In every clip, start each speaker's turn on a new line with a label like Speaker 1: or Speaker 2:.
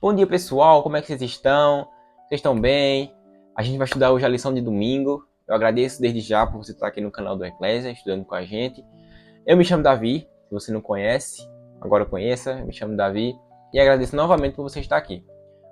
Speaker 1: Bom dia, pessoal, como é que vocês estão? Vocês estão bem? A gente vai estudar hoje a lição de domingo. Eu agradeço desde já por você estar aqui no canal do Eclésia, estudando com a gente. Eu me chamo Davi, se você não conhece, agora conheça, eu me chamo Davi. E agradeço novamente por você estar aqui.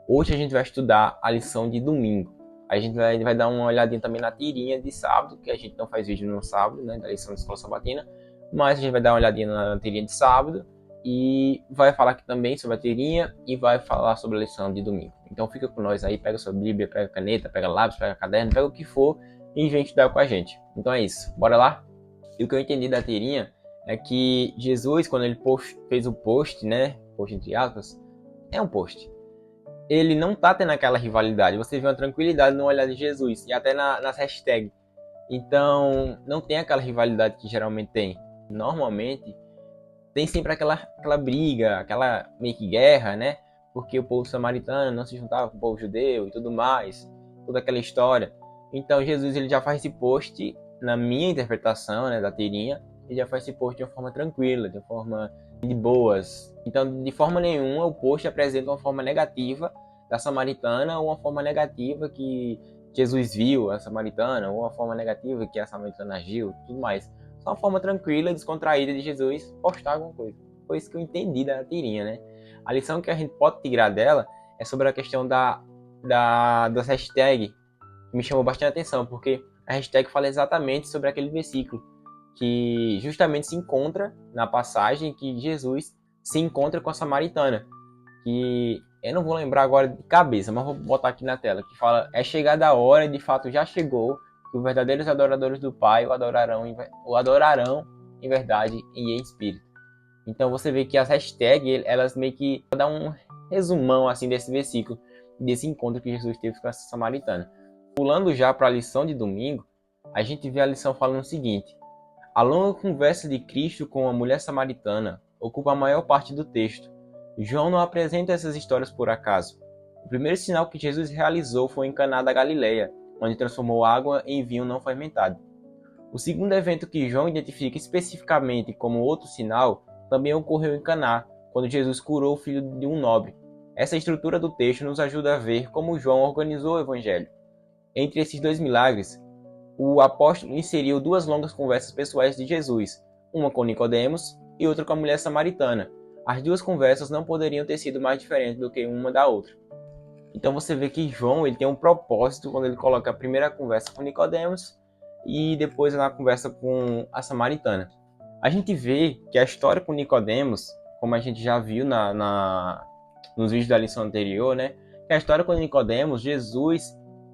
Speaker 1: Hoje a gente vai estudar a lição de domingo. A gente vai dar uma olhadinha também na tirinha de sábado, que a gente não faz vídeo no sábado, né, da lição da Escola Sabatina. Mas a gente vai dar uma olhadinha na tirinha de sábado. E vai falar aqui também sobre a tirinha e vai falar sobre a lição de domingo. Então fica com nós aí, pega sua Bíblia, pega caneta, pega lápis, pega caderno, pega o que for e vem estudar com a gente. Então é isso, bora lá? E o que eu entendi da tirinha é que Jesus, quando ele fez o post, né, post entre aspas, é um post. Ele não tá tendo aquela rivalidade, você vê uma tranquilidade no olhar de Jesus e até nas hashtags. Então não tem aquela rivalidade que geralmente tem. Normalmente tem sempre aquela briga, aquela meio que guerra, né? Porque o povo samaritano não se juntava com o povo judeu e tudo mais, toda aquela história. Então Jesus ele já faz esse post, na minha interpretação, né, da tirinha, ele já faz esse post de uma forma tranquila, de uma forma de boas. Então, de forma nenhuma, o post apresenta uma forma negativa da samaritana ou uma forma negativa que Jesus viu a samaritana ou uma forma negativa que a samaritana agiu, tudo mais. Uma forma tranquila, descontraída de Jesus postar alguma coisa. Foi isso que eu entendi da tirinha, né? A lição que a gente pode tirar dela é sobre a questão das hashtags, que me chamou bastante atenção, porque a hashtag fala exatamente sobre aquele versículo, que justamente se encontra na passagem que Jesus se encontra com a samaritana, que eu não vou lembrar agora de cabeça, mas vou botar aqui na tela, que fala, é chegada a hora e de fato já chegou, que os verdadeiros adoradores do Pai o adorarão em verdade e em espírito. Então você vê que as hashtags, elas meio que dão um resumão assim desse versículo, desse encontro que Jesus teve com essa samaritana. Pulando já para a lição de domingo, a gente vê a lição falando o seguinte: a longa conversa de Cristo com a mulher samaritana ocupa a maior parte do texto. João não apresenta essas histórias por acaso. O primeiro sinal que Jesus realizou foi em Caná da Galileia, onde transformou água em vinho não fermentado. O segundo evento que João identifica especificamente como outro sinal também ocorreu em Caná, quando Jesus curou o filho de um nobre. Essa estrutura do texto nos ajuda a ver como João organizou o evangelho. Entre esses dois milagres, o apóstolo inseriu duas longas conversas pessoais de Jesus, uma com Nicodemos e outra com a mulher samaritana. As duas conversas não poderiam ter sido mais diferentes do que uma da outra. Então você vê que João ele tem um propósito quando ele coloca a primeira conversa com Nicodemos e depois na conversa com a samaritana. A gente vê que a história com Nicodemos, como a gente já viu nos vídeos da lição anterior, né? Que a história com Nicodemos, Jesus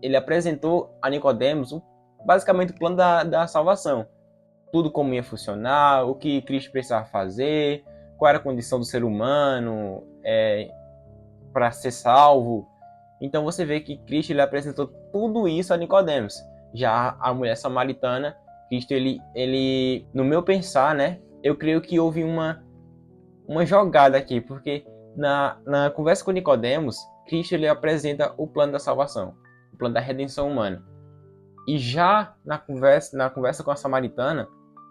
Speaker 1: ele apresentou a Nicodemos basicamente o plano da salvação. Tudo como ia funcionar, o que Cristo precisava fazer, qual era a condição do ser humano para ser salvo. Então você vê que Cristo ele apresentou tudo isso a Nicodemos. Já a mulher samaritana, Cristo ele no meu pensar, né, eu creio que houve uma jogada aqui, porque na conversa com Nicodemos, Cristo ele apresenta o plano da salvação, o plano da redenção humana. E já na conversa com a samaritana,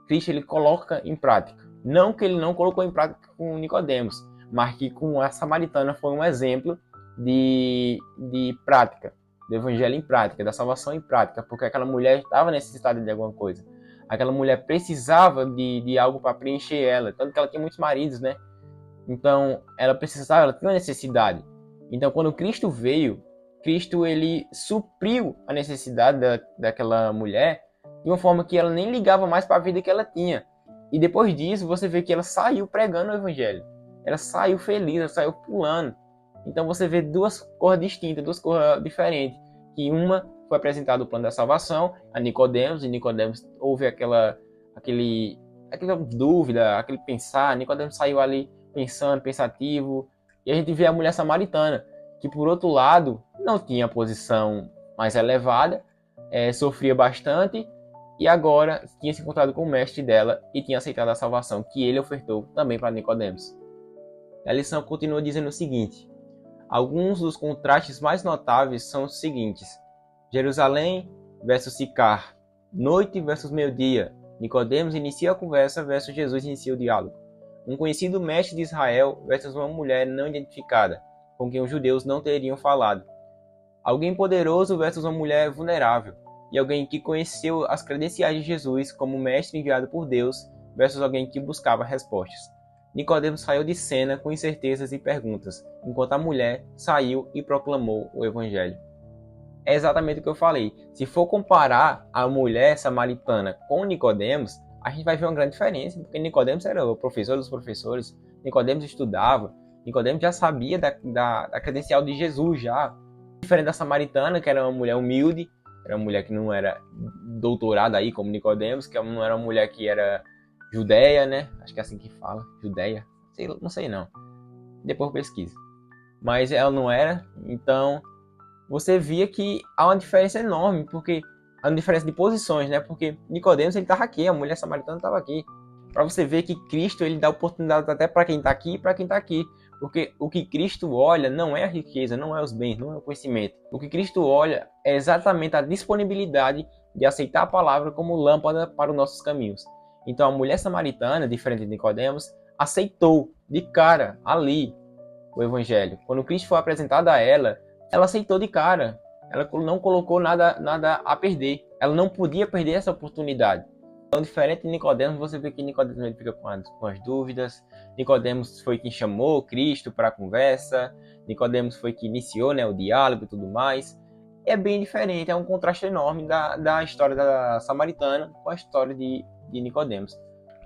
Speaker 1: Cristo ele coloca em prática. Não que ele não colocou em prática com Nicodemos, mas que com a samaritana foi um exemplo de prática, do evangelho em prática, da salvação em prática, porque aquela mulher estava necessitada de alguma coisa. Aquela mulher precisava de algo para preencher ela, tanto que ela tinha muitos maridos, né? Então, ela tinha uma necessidade. Então, quando Cristo veio, Cristo ele supriu a necessidade daquela mulher de uma forma que ela nem ligava mais para a vida que ela tinha. E depois disso, você vê que ela saiu pregando o evangelho. Ela saiu feliz, ela saiu pulando. Então você vê duas cores distintas, duas cores diferentes. Que uma foi apresentado o plano da salvação a Nicodemos, e Nicodemos houve aquela dúvida, aquele pensar. Nicodemos saiu ali pensando, pensativo. E a gente vê a mulher samaritana, que por outro lado não tinha posição mais elevada, sofria bastante, e agora tinha se encontrado com o mestre dela e tinha aceitado a salvação que ele ofertou também para Nicodemos. A lição continua dizendo o seguinte: alguns dos contrastes mais notáveis são os seguintes: Jerusalém versus Sicar, noite versus meio-dia. Nicodemos inicia a conversa versus Jesus inicia o diálogo. Um conhecido mestre de Israel versus uma mulher não identificada, com quem os judeus não teriam falado. Alguém poderoso versus uma mulher vulnerável. E alguém que conheceu as credenciais de Jesus como mestre enviado por Deus versus alguém que buscava respostas. Nicodemos saiu de cena com incertezas e perguntas, enquanto a mulher saiu e proclamou o evangelho. É exatamente o que eu falei. Se for comparar a mulher samaritana com Nicodemos, a gente vai ver uma grande diferença, porque Nicodemos era o professor dos professores, Nicodemos estudava, Nicodemos já sabia da credencial de Jesus já. Diferente da samaritana, que era uma mulher humilde, era uma mulher que não era doutorada aí como Nicodemos, que não era uma mulher que era judeia, né? Acho que é assim que fala, judeia. Não sei não. Depois eu pesquiso. Mas ela não era, então você via que há uma diferença enorme, porque há uma diferença de posições, né? Porque Nicodemos ele estava aqui, a mulher samaritana estava aqui. Para você ver que Cristo ele dá oportunidade até para quem está aqui e para quem está aqui. Porque o que Cristo olha não é a riqueza, não é os bens, não é o conhecimento. O que Cristo olha é exatamente a disponibilidade de aceitar a palavra como lâmpada para os nossos caminhos. Então a mulher samaritana, diferente de Nicodemos, aceitou de cara ali o evangelho. Quando Cristo foi apresentado a ela aceitou de cara. Ela não colocou nada a perder. Ela não podia perder essa oportunidade. Então, diferente de Nicodemos, você vê que Nicodemos ele fica com as dúvidas. Nicodemos foi quem chamou Cristo para a conversa. Nicodemos foi quem iniciou, né, o diálogo e tudo mais. É bem diferente, é um contraste enorme da história da samaritana com a história de Nicodemos.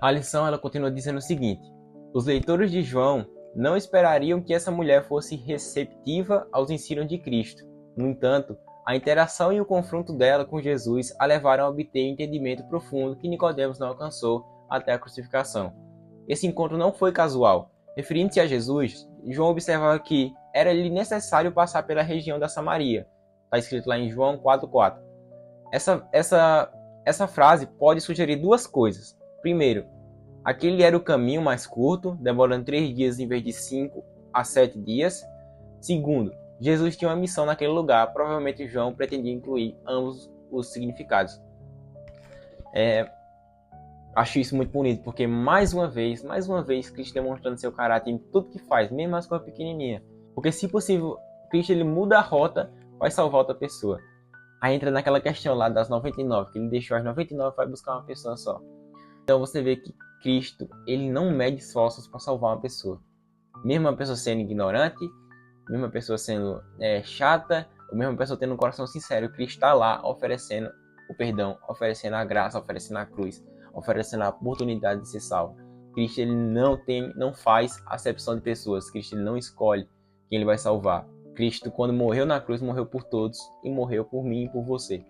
Speaker 1: A lição ela continua dizendo o seguinte: os leitores de João não esperariam que essa mulher fosse receptiva aos ensinos de Cristo. No entanto, a interação e o confronto dela com Jesus a levaram a obter entendimento profundo que Nicodemos não alcançou até a crucificação. Esse encontro não foi casual. Referindo-se a Jesus, João observava que era-lhe necessário passar pela região da Samaria. Está escrito lá em João 4,4. Essa frase pode sugerir duas coisas. Primeiro, aquele era o caminho mais curto, demorando 3 dias em vez de 5 a 7 dias. Segundo, Jesus tinha uma missão naquele lugar. Provavelmente João pretendia incluir ambos os significados. Acho isso muito bonito, porque mais uma vez, Cristo demonstrando seu caráter em tudo que faz, mesmo as coisas pequenininhas. Porque se possível, Cristo ele muda a rota, vai salvar outra pessoa. Aí entra naquela questão lá das 99, que ele deixou as 99 e vai buscar uma pessoa só. Então você vê que Cristo, ele não mede esforços para salvar uma pessoa. Mesmo uma pessoa sendo ignorante, mesmo uma pessoa sendo chata, ou mesmo uma pessoa tendo um coração sincero, Cristo está lá oferecendo o perdão, oferecendo a graça, oferecendo a cruz, oferecendo a oportunidade de ser salvo. Cristo ele não faz acepção de pessoas. Cristo ele não escolhe quem ele vai salvar. Cristo, quando morreu na cruz, morreu por todos e morreu por mim e por você.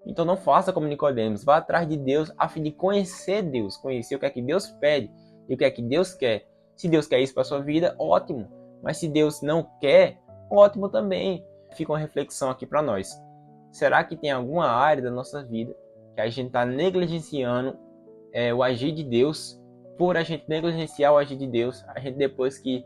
Speaker 1: Então não faça como Nicodemos, vá atrás de Deus a fim de conhecer Deus, conhecer o que é que Deus pede e o que é que Deus quer. Se Deus quer isso para a sua vida, ótimo. Mas se Deus não quer, ótimo também. Fica uma reflexão aqui para nós. Será que tem alguma área da nossa vida que a gente está negligenciando o agir de Deus? Por a gente negligenciar o agir de Deus, a gente depois que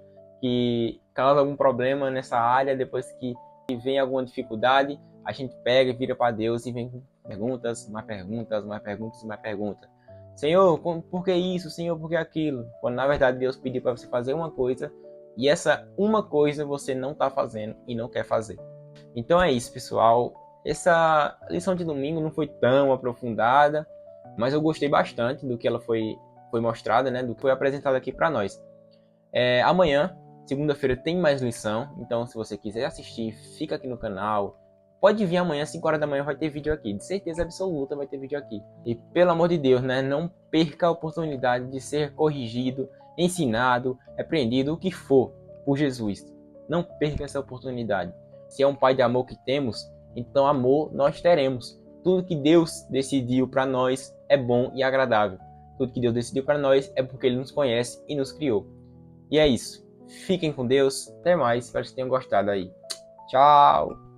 Speaker 1: causa algum problema nessa área, depois que vem alguma dificuldade, a gente pega e vira para Deus e vem com perguntas, mais perguntas, mais perguntas, mais perguntas. Senhor, por que isso? Senhor, por que aquilo? Quando na verdade Deus pediu para você fazer uma coisa e essa uma coisa você não está fazendo e não quer fazer. Então é isso, pessoal. Essa lição de domingo não foi tão aprofundada, mas eu gostei bastante do que ela foi mostrada, né? Do que foi apresentado aqui para nós. Amanhã, segunda-feira, tem mais lição. Então, se você quiser assistir, fica aqui no canal. Pode vir amanhã, 5 horas da manhã, vai ter vídeo aqui. De certeza absoluta vai ter vídeo aqui. E pelo amor de Deus, né? Não perca a oportunidade de ser corrigido, ensinado, repreendido, o que for, por Jesus. Não perca essa oportunidade. Se é um Pai de amor que temos, então amor nós teremos. Tudo que Deus decidiu para nós é bom e agradável. Tudo que Deus decidiu para nós é porque Ele nos conhece e nos criou. E é isso. Fiquem com Deus. Até mais. Espero que tenham gostado aí. Tchau.